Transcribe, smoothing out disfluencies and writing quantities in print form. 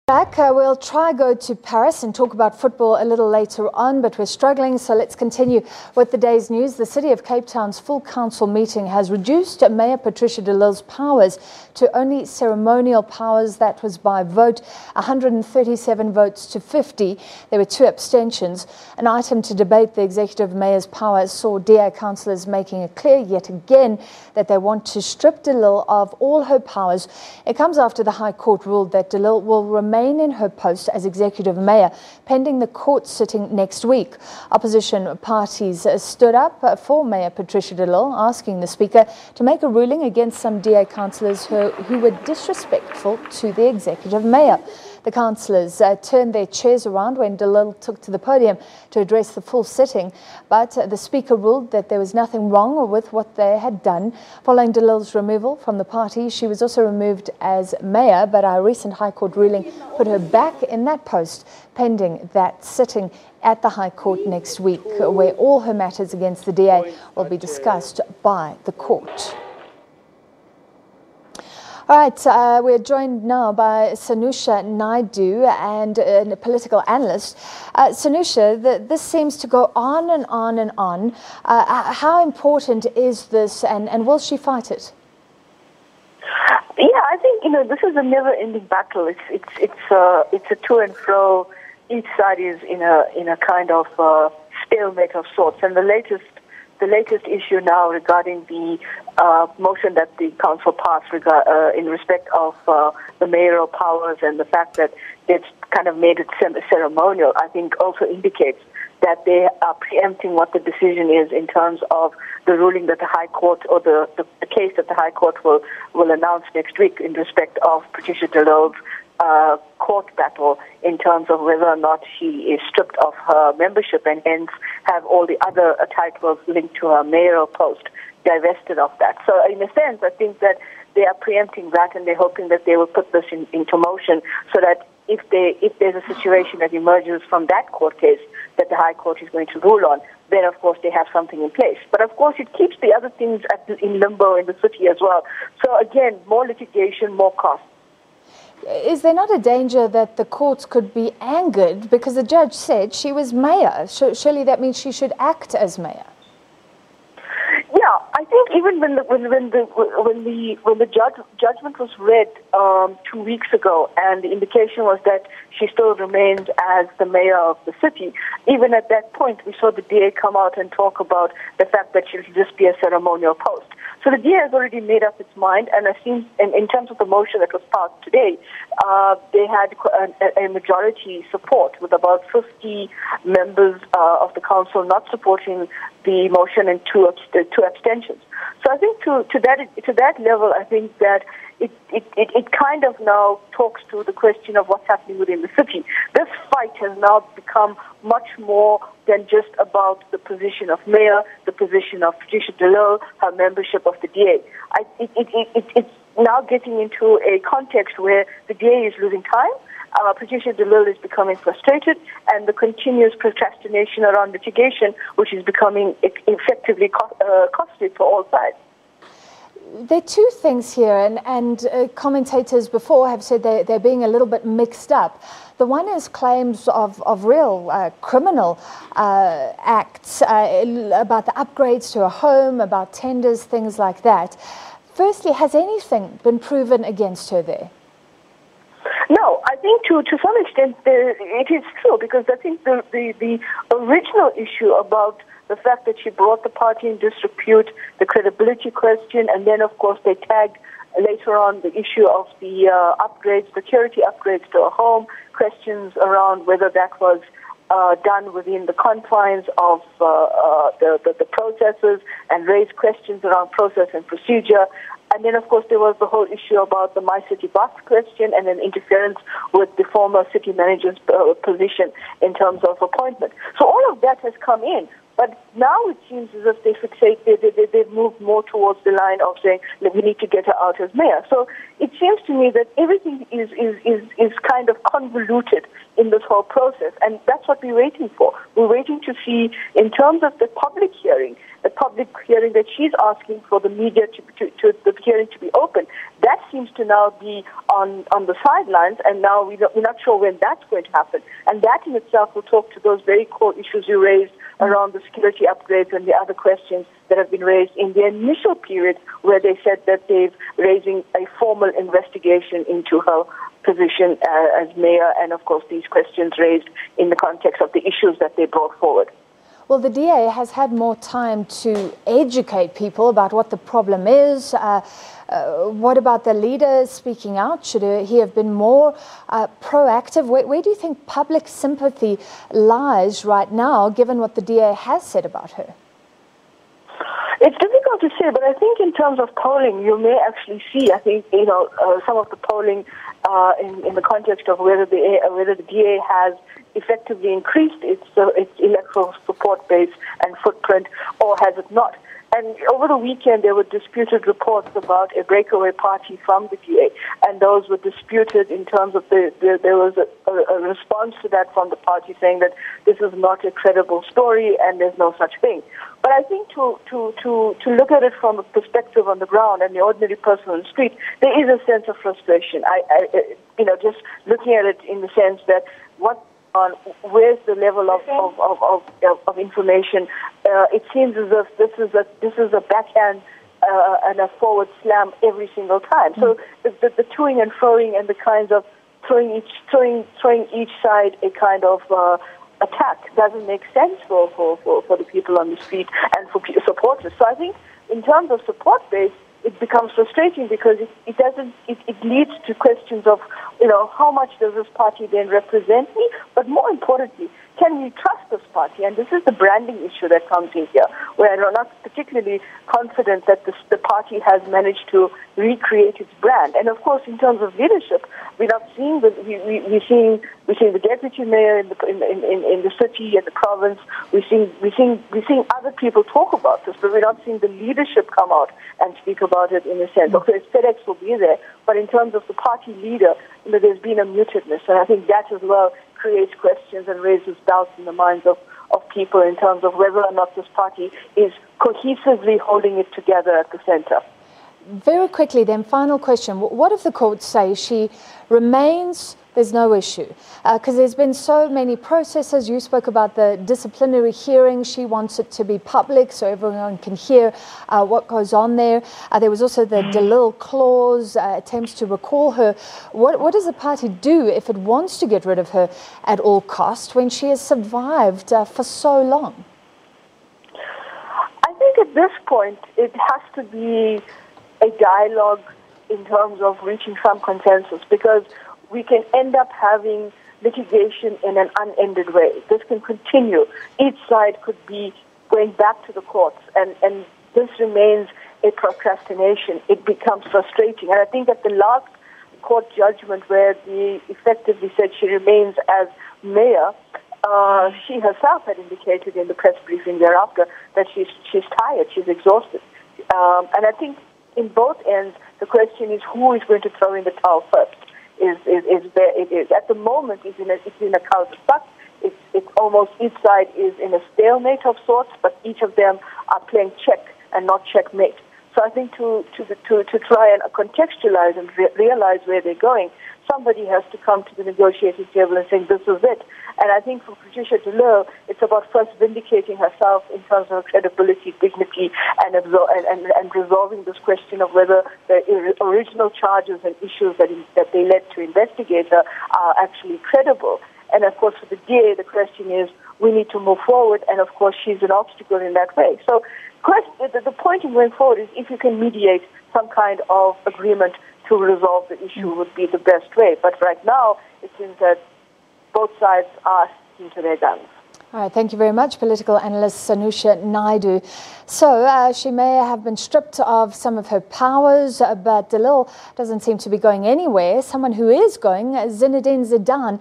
Back, we'll try go to Paris and talk about football a little later on, but we're struggling, so let's continue with the day's news. The City of Cape Town's full council meeting has reduced Mayor Patricia de Lille's powers to only ceremonial powers. That was by vote, 137 votes to 50. There were 2 abstentions. An item to debate the executive mayor's powers saw DA councillors making it clear yet again that they want to strip de Lille of all her powers. It comes after the High Court ruled that de Lille will remain in her post as executive mayor pending the court sitting next week. Opposition parties stood up for Mayor Patricia de Lille, asking the Speaker to make a ruling against some DA councillors who were disrespectful to the executive mayor. The councillors turned their chairs around when de Lille took to the podium to address the full sitting, but the Speaker ruled that there was nothing wrong with what they had done. Following de Lille's removal from the party, she was also removed as mayor, but our recent High Court ruling put her back in that post pending that sitting at the High Court next week, where all her matters against the DA will be discussed by the court. All right, we're joined now by Sanusha Naidu, and a political analyst. Sanusha, this seems to go on and on and on. How important is this, and will she fight it? Yeah, I think this is a never-ending battle. It's a to and fro. Each side is in a kind of stalemate of sorts, and the latest issue now regarding the motion that the council passed in respect of the mayoral powers and the fact that it's kind of made it ceremonial, I think also indicates that they are preempting what the decision is in terms of the ruling that the High Court, or the case that the High Court will announce next week in respect of Patricia de Lille's court battle in terms of whether or not she is stripped of her membership and hence have all the other titles linked to her mayoral post divested of that. So in a sense, I think that they are preempting that, and they're hoping that they will put this into motion so that if there's a situation that emerges from that court case that the High Court is going to rule on, then of course they have something in place. But of course it keeps the other things in limbo in the city as well. So again, more litigation, more costs. Is there not a danger that the courts could be angered because the judge said she was mayor? Surely that means she should act as mayor. Yeah, I think even when the judgment was read 2 weeks ago, and the indication was that she still remained as the mayor of the city, even at that point we saw the DA come out and talk about the fact that she'll just be a ceremonial post. So the DA has already made up its mind, and I think in terms of the motion that was passed today, they had a majority support with about 50 members of the council not supporting the motion and two abstentions. So I think to that level, I think that it kind of now talks to the question of what's happening within the city. This fight has now become much more than just about the position of mayor, the position of Patricia de Lille, her membership of the DA. It's now getting into a context where the DA is losing time, Patricia de Lille is becoming frustrated, and the continuous procrastination around litigation, which is becoming effectively costly for all sides. There are 2 things here, and commentators before have said they're being a little bit mixed up. The one is claims of real criminal acts about the upgrades to a home, about tenders, things like that. Firstly, has anything been proven against her there? No, I think to some extent it is true, because I think the original issue about the fact that she brought the party in disrepute, the credibility question, and then of course they tagged later on the issue of the upgrades, security upgrades to a home, questions around whether that was done within the confines of the processes, and raised questions around process and procedure. And then, of course, there was the whole issue about the My City Bus question and an interference with the former city manager's position in terms of appointment. So all of that has come in. But now it seems as if they fixate, they've moved more towards the line of saying that we need to get her out as mayor. So it seems to me that everything is kind of convoluted in this whole process, and that's what we're waiting for. We're waiting to see, in terms of the public hearing, the public hearing that she's asking for the media to the hearing to be open, that seems to now be on the sidelines, and now we're not sure when that's going to happen. And that in itself will talk to those very core issues you raised around the security upgrades and the other questions that have been raised in the initial period where they said that they're raising a formal investigation into her position as mayor, and of course these questions raised in the context of the issues that they brought forward. Well, the DA has had more time to educate people about what the problem is. What about the leader speaking out? Should he have been more proactive? Where do you think public sympathy lies right now, given what the DA has said about her? It's difficult to say, but I think in terms of polling, you may actually see, I think, some of the polling in the context of whether the DA has effectively increased its electoral support base and footprint, or has it not. And over the weekend, there were disputed reports about a breakaway party from the DA, and those were disputed in terms of there was a response to that from the party saying that this is not a credible story and there's no such thing. But I think to look at it from a perspective on the ground and the ordinary person on the street, there is a sense of frustration. Just looking at it in the sense that where's the level of information? It seems as if this is a backhand and a forward slam every single time. So the toing and froing and the kinds of throwing each side a kind of attack doesn't make sense for the people on the street and for supporters. So I think in terms of support base, it becomes frustrating because it leads to questions of, how much does this party then represent me? But more importantly, can we trust this party? And this is the branding issue that comes in here, where we're not particularly confident that the party has managed to recreate its brand. And of course, in terms of leadership, we're not seeing we're seeing the deputy mayor in the city and the province. We're seeing other people talk about this, but we're not seeing the leadership come out and speak about it in a sense. Okay, FedEx will be there, but in terms of the party leader, there's been a mutedness, and I think that as well creates questions and raises doubts in the minds of people in terms of whether or not this party is cohesively holding it together at the center. Very quickly then, final question. What if the courts say she remains, there's no issue? Because there's been so many processes. You spoke about the disciplinary hearing. She wants it to be public so everyone can hear what goes on there. There was also the Dille clause, attempts to recall her. What does the party do if it wants to get rid of her at all costs when she has survived for so long? I think at this point it has to be a dialogue in terms of reaching some consensus, because we can end up having litigation in an unended way. This can continue. Each side could be going back to the courts, and this remains a procrastination. It becomes frustrating. And I think at the last court judgment where they effectively said she remains as mayor, she herself had indicated in the press briefing thereafter that she's tired, she's exhausted. And I think in both ends, the question is who is going to throw in the towel first. It is at the moment it's in a cul-de-sac. It's almost each side is in a stalemate of sorts, but each of them are playing check and not checkmate. So I think to try and contextualize and realize where they're going, somebody has to come to the negotiating table and say this is it. And I think for Patricia Dille, it's about first vindicating herself in terms of her credibility, dignity, and resolving this question of whether the original charges and issues that they led to investigate her are actually credible. And of course, for the DA, the question is we need to move forward, and of course, she's an obstacle in that way. So the point in going forward is if you can mediate some kind of agreement to resolve the issue would be the best way. But right now, it seems that both sides are sticking to their guns. All right, thank you very much, political analyst Sanusha Naidu. So she may have been stripped of some of her powers, but Lille doesn't seem to be going anywhere. Someone who is going, Zinedine Zidane.